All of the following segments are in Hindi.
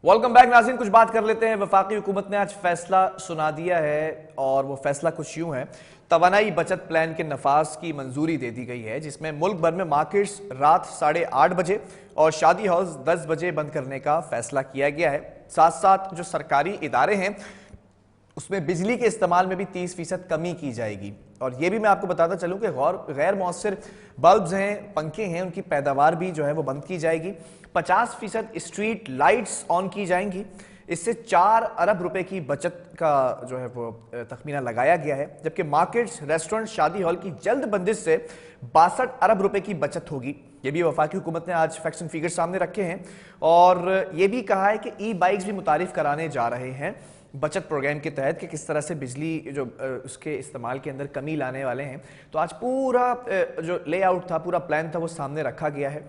वेलकम बैक नाज़रीन। कुछ बात कर लेते हैं। वफाकी हुकूमत ने आज फैसला सुना दिया है और वो फैसला कुछ यूं है। तवानाई बचत प्लान के नफाज की मंजूरी दे दी गई है, जिसमें मुल्क भर में मार्केट्स रात 8:30 बजे और शादी हॉल्स 10 बजे बंद करने का फैसला किया गया है। साथ साथ जो सरकारी इदारे हैं उसमें बिजली के इस्तेमाल में भी 30% कमी की जाएगी। और ये भी मैं आपको बताता चलूं कि गैर मौसर बल्ब्स हैं, पंखे हैं, उनकी पैदावार भी जो है वो बंद की जाएगी। 50% स्ट्रीट लाइट्स ऑन की जाएंगी। इससे 4 अरब रुपए की बचत का जो है वो तखमीना लगाया गया है, जबकि मार्केट्स, रेस्टोरेंट, शादी हॉल की जल्द बंदिश से 62 अरब रुपए की बचत होगी। ये भी वफाकी हुकूमत ने आज फैक्ट्स एंड फिगर्स सामने रखे हैं और ये भी कहा है कि ई बाइक्स भी मुतारिफ कराने जा रहे हैं बचत प्रोग्राम के तहत कि किस तरह से बिजली जो उसके इस्तेमाल के अंदर कमी लाने वाले हैं। तो आज पूरा जो लेआउट था, पूरा प्लान था, वो सामने रखा गया है।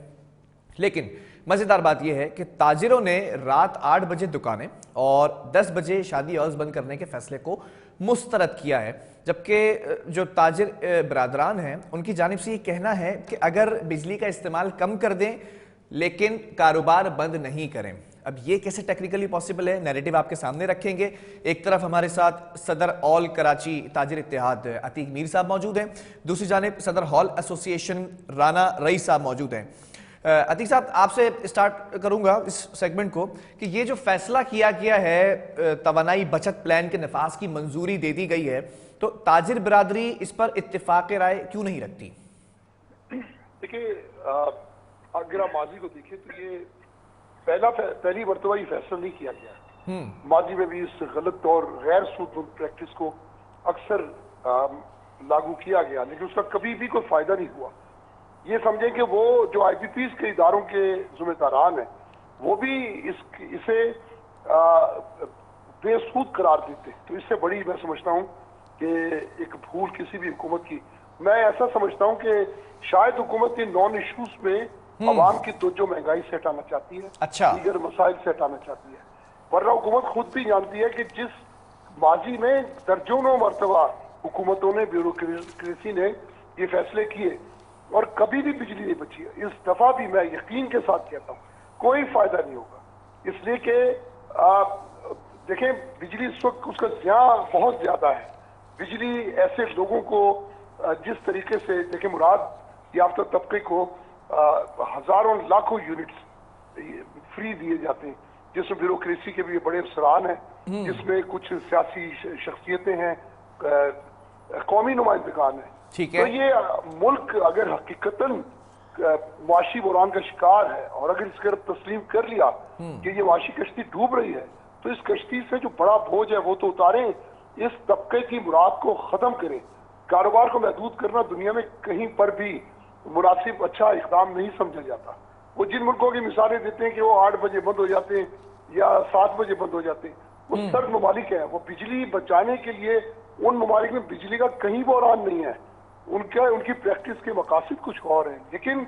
लेकिन मजेदार बात यह है कि ताजिरों ने रात 8 बजे दुकानें और 10 बजे शादी हॉल्स बंद करने के फैसले को मुस्तरद किया है, जबकि जो ताजिर बरादरान हैं उनकी जानिब से ये कहना है कि अगर बिजली का इस्तेमाल कम कर दें लेकिन कारोबार बंद नहीं करें। अब ये कैसे टेक्निकली पॉसिबल है, नैरेटिव आपके सामने रखेंगे। एक तरफ हमारे साथ सदर ऑल कराची ताजिर इत्तेहाद अतीक मीर साहब मौजूद हैं, दूसरी जानिब सदर हॉल एसोसिएशन राना रईस साहब मौजूद हैं। अतीक साहब, आपसे स्टार्ट करूंगा इस सेगमेंट को कि ये जो फैसला किया गया है, तवानाई बचत प्लान के नफाज की मंजूरी दे दी गई है, तो ताजिर बिरादरी इस पर इत्तेफाक राय क्यों नहीं रखती? देखिए, अगर आप माजी को देखें तो ये पहली मरतबा ये फैसला नहीं किया गया। माजी में भी इस गलत और गैर सूदमंद प्रैक्टिस को अक्सर लागू किया गया, लेकिन उसका कभी भी कोई फायदा नहीं हुआ। ये समझें कि वो जो आईपीपीज के इदारों के जिम्मेदारान हैं वो भी इसे बेसूद करार देते। तो इससे बड़ी मैं समझता हूँ कि एक भूल किसी भी हुकूमत की, मैं ऐसा समझता हूँ कि शायद हुकूमत इन नॉन इश्यूज में अवाम की तवज्जो महंगाई से हटाना चाहती है, अच्छा, दीगर मसाइल से हटाना चाहती है। वरना हुकूमत खुद भी जानती है कि जिस माजी में दर्जनों मरतबा हुकूमतों ने, ब्यूरोक्रेसी ने ये फैसले किए और कभी भी बिजली नहीं बची है, इस दफा भी मैं यकीन के साथ कहता हूँ कोई फायदा नहीं होगा। इसलिए कि देखें, बिजली इस वक्त उसका ज़ियां बहुत ज्यादा है। बिजली ऐसे लोगों को जिस तरीके से देखें, मुराद याफ्ता तबके को हजारों लाखों यूनिट्स फ्री दिए जाते हैं, जिसमें ब्यूरोक्रेसी के भी बड़े अफसरान हैं, जिसमें कुछ सियासी शख्सियतें हैं, कौमी नुमाइंदगान हैं। ठीक है। तो ये मुल्क अगर हकीकतन मुआशी बुरान का शिकार है और अगर इसके तस्लीम कर लिया कि ये मुआशी कश्ती डूब रही है, तो इस कश्ती से जो बड़ा बोझ है वो तो उतारें, इस तबके की मुराद को खत्म करें। कारोबार को महदूद करना दुनिया में कहीं पर भी मुनासिब अच्छा इकदाम नहीं समझा जाता। वो जिन मुल्कों की मिसालें देते हैं कि वो 8 बजे बंद हो जाते हैं या 7 बजे बंद हो जाते हैं, वो सर्द ममालिक है। वो बिजली बचाने के लिए उन ममालिक में बिजली का कहीं बहरान नहीं है, उनकी प्रैक्टिस के मकासद कुछ और हैं, लेकिन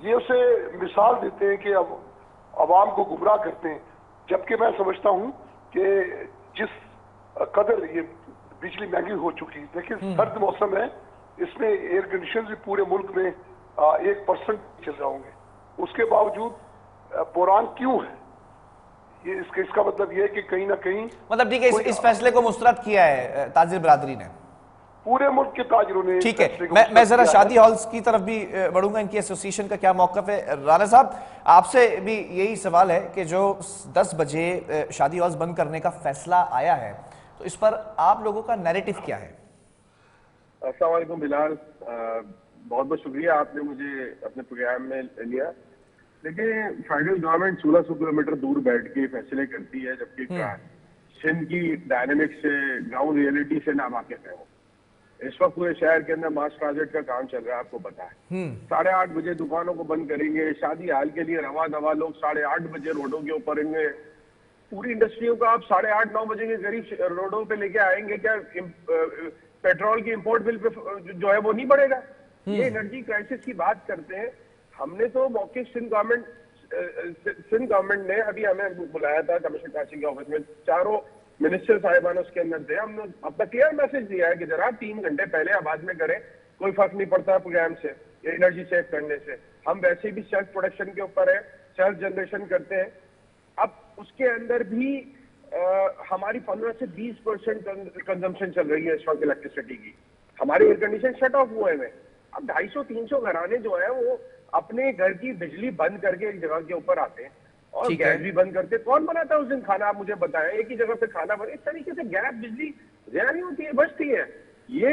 ये उसे मिसाल देते हैं कि अब अवाम को गुमराह करते हैं। जबकि मैं समझता हूँ कि जिस कदर ये बिजली महंगी हो चुकी, देखिए सर्द मौसम है, इसमें एयर कंडीशन भी पूरे मुल्क में 1% चल रहे होंगे, उसके बावजूद बुरान क्यों है? ये इसका मतलब ये है कि कहीं ना कहीं मतलब ठीक है, इस फैसले को मुस्तरद किया है ताजिर बिरादरी ने, पूरे मुल्क के ताजिरों ने। ठीक है, मैं जरा शादी हॉल्स की तरफ भी बढ़ूंगा, इनकी एसोसिएशन का क्या मौकफ है। राना साहब, आपसे भी यही सवाल है कि जो 10 बजे शादी हॉल्स बंद करने का फैसला आया है, तो इस पर आप लोगों का नैरेटिव क्या है? अस्सलाम वालेकुम बिलाल, बहुत बहुत शुक्रिया आपने मुझे अपने प्रोग्राम में लिया। देखिए, फेडरल गवर्नमेंट 1600 किलोमीटर दूर बैठ के फैसले करती है, जबकि सिंध की डायनेमिक्स से, ग्राउंड रियलिटी से नावाकिफ है वो। इस वक्त पूरे शहर के अंदर मास ट्रांजिट का काम चल रहा है, आपको पता है। 8:30 बजे दुकानों को बंद करेंगे, शादी हाल के लिए रवा दवा लोग 8:30 बजे रोडों के ऊपर होंगे। पूरी इंडस्ट्रियों को आप 8:30-9 बजे के करीब रोडों पे लेके आएंगे, क्या पेट्रोल की इंपोर्ट बिल पे जो है वो नहीं बढ़ेगा? ये एनर्जी क्राइसिस की बात करते हैं। हमने तो मौके सिंध गवर्नमेंट ने अभी हमें बुलाया था कमिश्नर काशी के ऑफिस में, चारों मिनिस्टर साहिबान उसके अंदर थे। हमने अपना क्लियर मैसेज दिया है कि जरा 3 घंटे पहले आवाज में करें, कोई फर्क नहीं पड़ता प्रोग्राम से, एनर्जी सेव करने से। हम वैसे भी सेल्फ प्रोडक्शन के ऊपर है, सेल्फ जनरेशन करते हैं। अब उसके अंदर भी हमारी 15 से 20% कंजम्पशन चल रही है इस वक्त इलेक्ट्रिसिटी की। हमारे एयर कंडीशन शट ऑफ हुए हैं। अब 250-300 घराने जो है वो अपने घर की बिजली बंद करके एक जगह के ऊपर आते हैं और ठीक है। गैस भी बंद करते हैं। कौन बनाता है उस दिन खाना? आप मुझे बताएं। एक ही जगह पे खाना बने, इस तरीके से गैस बिजली जया नहीं होती है, बचती है। ये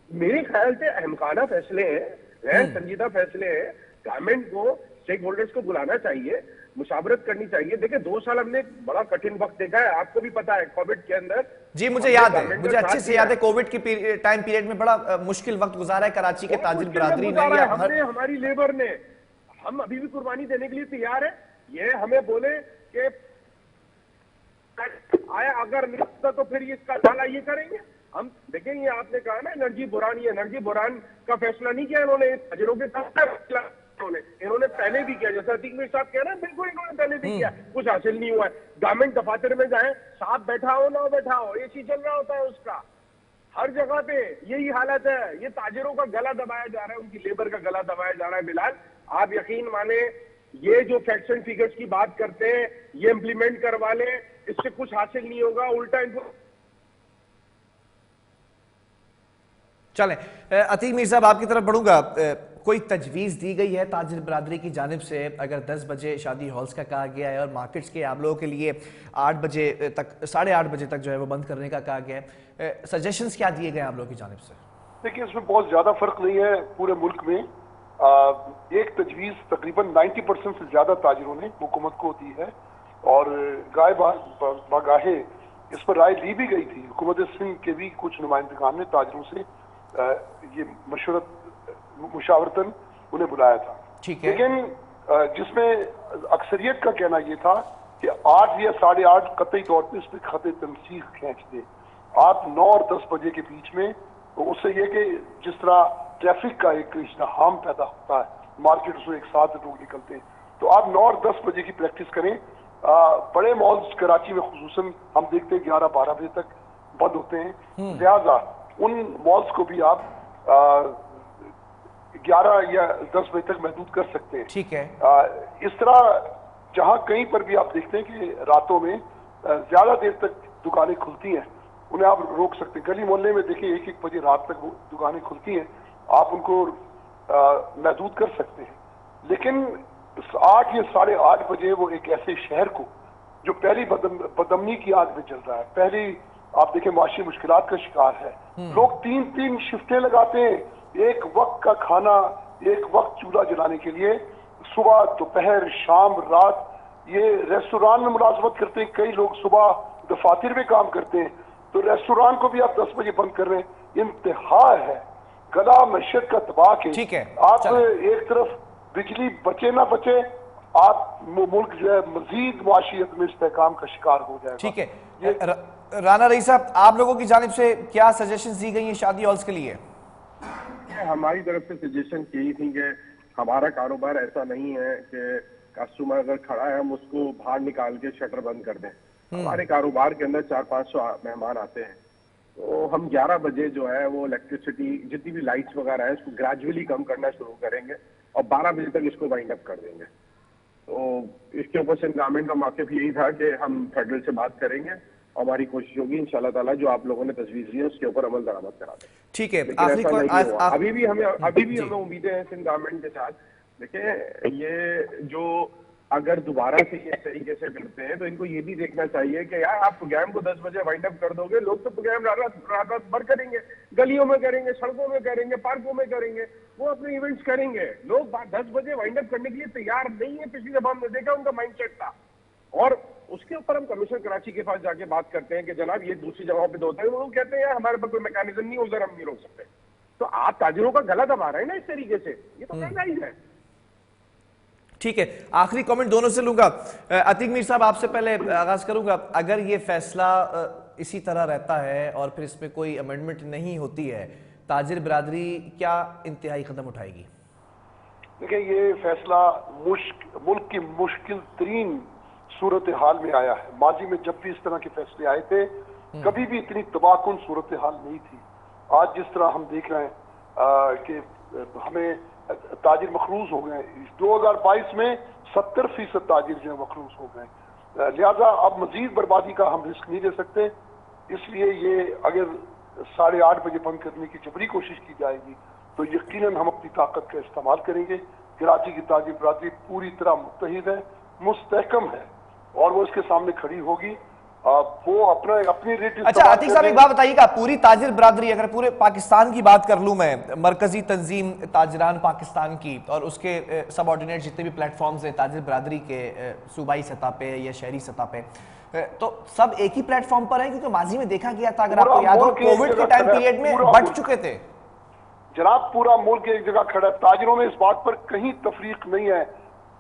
मेरे ख्याल से अहमकाना फैसले हैं, गैर संजीदा फैसले हैं। गवर्नमेंट को, स्टेक होल्डर्स को बुलाना चाहिए, मुशावरत करनी चाहिए। देखिए 2 साल हमने बड़ा कठिन वक्त देखा है, आपको भी पता है। कोविड के अंदर जी मुझे याद है, मुझे अच्छे से याद है, कोविड की टाइम पीरियड में बड़ा मुश्किल वक्त गुजारा है कराची के ताजिर बरादरी ने। हमने, हमारी लेबर ने, हम अभी भी कुर्बानी देने के लिए तैयार है। ये हमें बोले कि आया अगर नहीं होता तो फिर इसका ढाला ये करेंगे। हम देखेंगे, आपने कहा ना एनर्जी बुरान, ये एनर्जी बुरान का फैसला नहीं किया इन्होंने, ताजिरों के साथ इन्होंने पहले भी किया। जैसा अतीक मीर साहब कह रहे हैं, बिल्कुल इन्होंने पहले भी किया, कुछ हासिल नहीं हुआ है। गवर्नमेंट दफातर में जाए, साहब बैठा हो ना बैठा हो, एसी चल रहा होता है उसका, हर जगह पे यही हालत है। ये ताजिरों का गला दबाया जा रहा है, उनकी लेबर का गला दबाया जा रहा है। बिलाल, आप यकीन माने, ये जो फैक्ट्स एंड फिगर्स की बात करते हैं, ये इंप्लीमेंट करवा ले, इससे कुछ हासिल नहीं होगा, उल्टा इनको। चलें, अतीक मीर साहब आपकी तरफ बढ़ूंगा। कोई तजवीज़ दी गई है ताजिर बरादरी की जानिब से? अगर 10 बजे शादी हॉल्स का कहा गया है और मार्केट्स के आप लोगों के लिए 8 बजे तक, 8:30 बजे तक जो है वो बंद करने का कहा गया है, सजेशंस क्या दिए गए आप लोगों की जानिब से? देखिए इसमें बहुत ज्यादा फर्क नहीं है पूरे मुल्क में। एक तजवीज़ तकरीबन 90% से ज्यादा ताजिरों ने हुकूमत को दी है और गाय बागाहे इस पर राय ली भी गई थी। हुकूमत सिंध के भी कुछ नुमाइंदगान ने ताजिरों से ये मुशावरतन उन्हें बुलाया था। ठीक है। लेकिन जिसमें अक्सरियत का कहना यह था कि 8 या 8:30 कतई तौर पर इस पर खत तनसीख खींच दे। आप 9 और 10 बजे के बीच में, तो उससे यह कि जिस तरह ट्रैफिक का एक इज्तिहाम पैदा होता है, मार्केट से एक साथ लोग निकलते हैं, तो आप 9 और 10 बजे की प्रैक्टिस करें। बड़े मॉल्स कराची में खुसूसन हम देखते हैं 11-12 बजे तक बंद होते हैं, लिहाजा उन मॉल्स को भी आप 11 या 10 बजे तक महदूद कर सकते हैं। ठीक है। इस तरह जहां कहीं पर भी आप देखते हैं कि रातों में ज्यादा देर तक दुकानें खुलती हैं, उन्हें आप रोक सकते हैं। गली मोहल्ले में देखिए 1-1 बजे रात तक वो दुकानें खुलती हैं, आप उनको महदूद कर सकते हैं। लेकिन 8 या 8:30 बजे वो एक ऐसे शहर को जो पहली बदमनी की आग में चल रहा है, पहली आप देखें माशी मुश्किलात का शिकार है, लोग 3-3 शिफ्टें लगाते हैं, एक वक्त का खाना, एक वक्त चूल्हा जलाने के लिए, सुबह दोपहर शाम रात। ये रेस्टोरेंट में मुलाजमत करते हैं, कई लोग सुबह दफातर में काम करते हैं, तो रेस्टोरेंट को भी आप 10 बजे बंद कर रहे हैं। इंतहा है, गला मशक का तबाह के। ठीक है। आप एक तरफ बिजली बचे ना बचे, आप मुल्क जो है मजीद मुआशियत में इस्तेहकाम का शिकार हो जाएगा। ठीक है। राना रईस साहब, आप लोगों की जानिब से क्या सजेशंस दी गई हैं शादी हॉल्स के लिए? हमारी तरफ से सजेशन यही थी कि हमारा कारोबार ऐसा नहीं है कि कस्टमर अगर खड़ा है हम उसको बाहर निकाल के शटर बंद कर दें। हमारे कारोबार के अंदर 400-500 मेहमान आते हैं, तो हम 11 बजे जो है वो इलेक्ट्रिसिटी जितनी भी लाइट्स वगैरह है उसको ग्रेजुअली कम करना शुरू करेंगे और 12 बजे तक इसको वाइंड अप कर देंगे। तो इसके ऊपर से गवर्नमेंट का मौक़िफ़ यही था कि हम फेडरल से बात करेंगे, हमारी कोशिश होगी इंशाल्लाह ताला जो आप लोगों ने तजवीज़ दी है उसके ऊपर अमल दरामद करा दें। ठीक है। अभी भी हमें उम्मीदें हैं सिंध गवर्नमेंट के साथ। देखिए ये जो अगर दोबारा से इस तरीके से करते हैं तो इनको ये भी देखना चाहिए कि यार आप प्रोग्राम को 10 बजे वाइंड अप कर दोगे, लोग तो प्रोग्राम रात भर करेंगे, गलियों में करेंगे, सड़कों में करेंगे, पार्कों में करेंगे, वो अपने इवेंट्स करेंगे। लोग 10 बजे वाइंड अप करने के लिए तैयार नहीं है। पिछली दफा हमने देखा उनका माइंडसेट था। और उसके ऊपर हम कमिश्नर कराची के पास जाके बात करते हैं कि जनाब ये दूसरी जगहों पे होता है, वो कहते हैं यार हमारे पास कोई मैकेनिज्म नहीं, उधर हम नहीं रोक सकते। तो आप ताजिरों का गला दबा रहे हैं ना इस तरीके से, ये तो नाजायज है। ठीक है, आखिरी कमेंट दोनों से लूंगा। अतीक मीर साहब आपसे पहले आगाज करूंगा। अगर ये फैसला इसी तरह रहता है और फिर इसमें कोई अमेंडमेंट नहीं होती है, ताजिर बरादरी क्या इंतहाई कदम उठाएगी? देखिए ये फैसला मुल्क की मुश्किल तरीन सूरत हाल में आया है। माजी में जब भी इस तरह के फैसले आए थे, कभी भी इतनी तबाहकुन सूरत हाल नहीं थी। आज जिस तरह हम देख रहे हैं कि हमें ताजिर मखरूज हो गए, 2022 में 70% ताजिर जो है मखरूज हो गए। लिहाजा अब मजीद बर्बादी का हम रिस्क नहीं ले सकते, इसलिए ये अगर 8:30 बजे बंद करने की जबरी कोशिश की जाएगी तो यकीनन हम अपनी ताकत का इस्तेमाल करेंगे। कराची की ताजिर बरादरी पूरी तरह मुत्तहिद है, मुस्तहकम है और वो इसके सामने खड़ी होगी। वो अपनी रेट। अच्छा आतिक साहब एक बात बताइएगा, पूरी ताजिर बरादरी, अगर पूरे पाकिस्तान की बात कर लूं मैं, मरकजी तंजीम ताजरान पाकिस्तान की और उसके सबऑर्डिनेट जितने भी प्लेटफॉर्म्स हैं ताजिर बरादरी के सूबाई सतह पे या शहरी सतह पे, तो सब एक ही प्लेटफॉर्म पर है? क्योंकि माजी में देखा गया था, अगर आपको याद हो, कोविड के टाइम पीरियड में बंट चुके थे। जनाब पूरा मुल्क एक जगह खड़ा है। ताजिरों में इस बात पर कहीं तफरीक नहीं है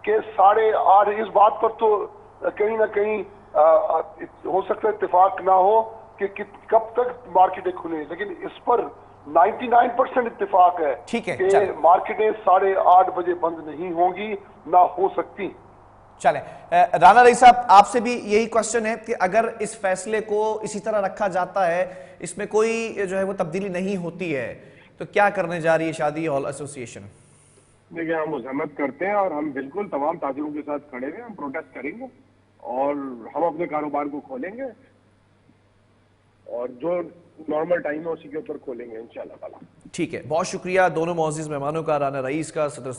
कि 8:30, इस बात पर तो कहीं ना कहीं हो सकता है इत्तेफाक ना हो कि कब तक मार्केटें खुले, लेकिन इस पर 99% इत्तेफाक है कि मार्केटें 8:30 बजे बंद नहीं होंगी, ना हो सकती। चले राना रईस साहब, आपसे भी यही क्वेश्चन है कि अगर इस फैसले को इसी तरह रखा जाता है, इसमें कोई जो है वो तब्दीली नहीं होती है, तो क्या करने जा रही है शादी हॉल एसोसिएशन? देखिए, हम मुज़म्मत करते हैं और हम बिल्कुल तमाम ताजिरों के साथ खड़े हैं। हम प्रोटेस्ट करेंगे और हम अपने कारोबार को खोलेंगे और जो नॉर्मल टाइम है उसी के ऊपर खोलेंगे इंशाल्लाह ताला। ठीक है, बहुत शुक्रिया दोनों मुअज़्ज़िज़ मेहमानों का, राना रईस का सदर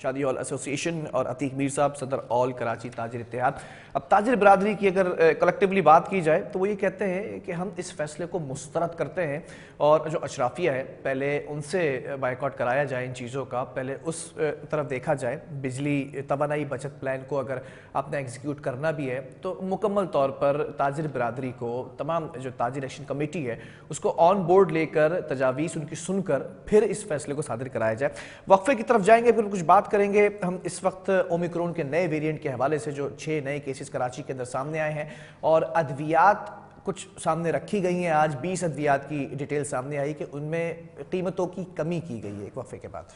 शादी हॉल एसोसिएशन और अतीक मीर साहब सदर ऑल कराची ताजिर इत्तेहाद। अब ताजिर बरादरी की अगर कलेक्टिवली बात की जाए तो वो ये कहते हैं कि हम इस फैसले को मुस्तरद करते हैं और जो अशराफिया है पहले उनसे बायकॉट कराया जाए इन चीज़ों का, पहले उस तरफ देखा जाए। बिजली तवानाई बचत प्लान को अगर आपने एग्जीक्यूट करना भी है तो मुकम्मल तौर पर ताजिर बरादरी को, तमाम जो ताजिर एक्शन कमेटी है उसको ऑन बोर्ड लेकर तजावीज़ उनकी सुनकर फिर इस फैसले को सादिर कराया जाए। वक्फे की तरफ जाएंगे, फिर कुछ बात करेंगे हम इस वक्त ओमिक्रॉन के नए वेरिएंट के हवाले से, जो 6 नए केसेस कराची के अंदर सामने आए हैं और अद्वियात कुछ सामने रखी गई हैं। आज 20 अद्वियात की डिटेल सामने आई कि उनमें कीमतों की कमी की गई है। एक वक्फे के बाद